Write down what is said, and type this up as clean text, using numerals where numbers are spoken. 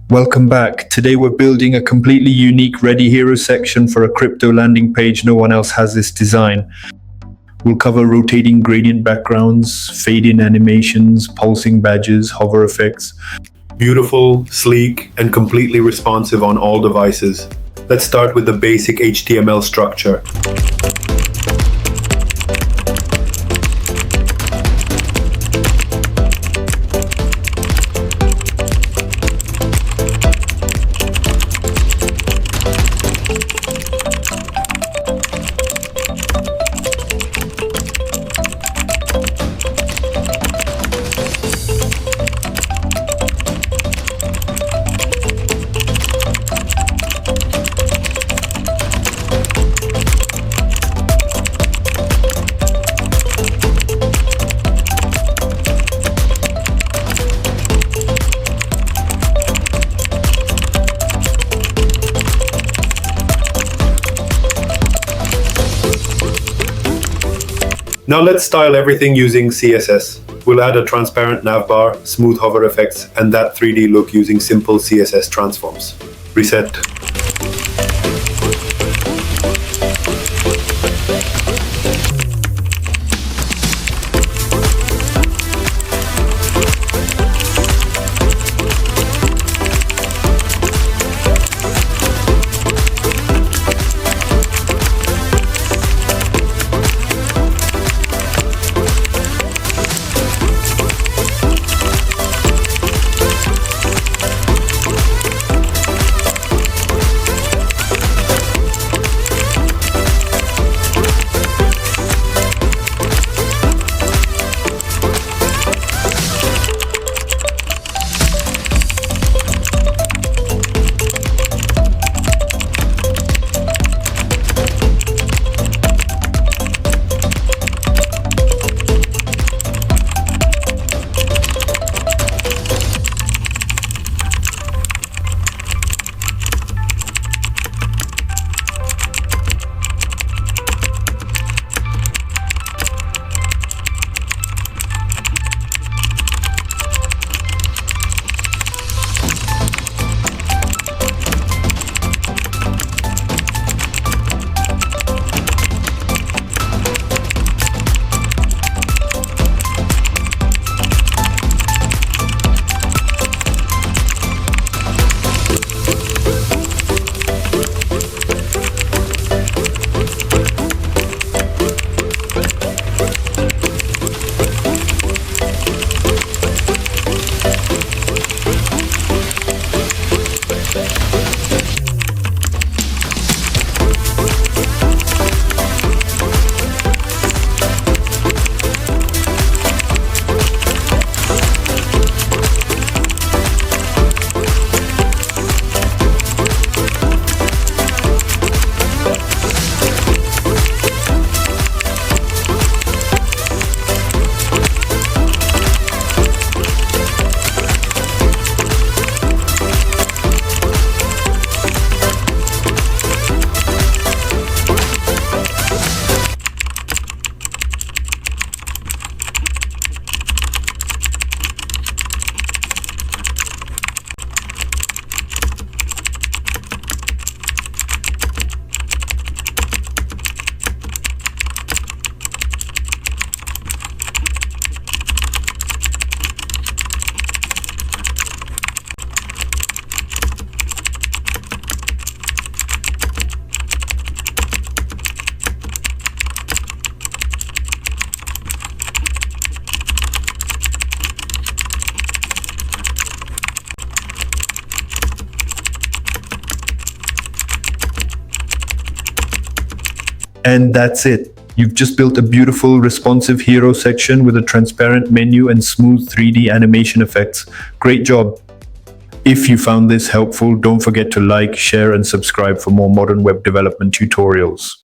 Welcome back. Today we're building a completely unique Ready Hero section for a crypto landing page. No one else has this design. We'll cover rotating gradient backgrounds, fade-in animations, pulsing badges, hover effects. Beautiful, sleek, and completely responsive on all devices. Let's start with the basic HTML structure. Now let's style everything using CSS. We'll add a transparent navbar, smooth hover effects, and that 3D look using simple CSS transforms. Reset. And that's it. You've just built a beautiful, responsive hero section with a transparent menu and smooth 3D animation effects. Great job. If you found this helpful, don't forget to like, share, and subscribe for more modern web development tutorials.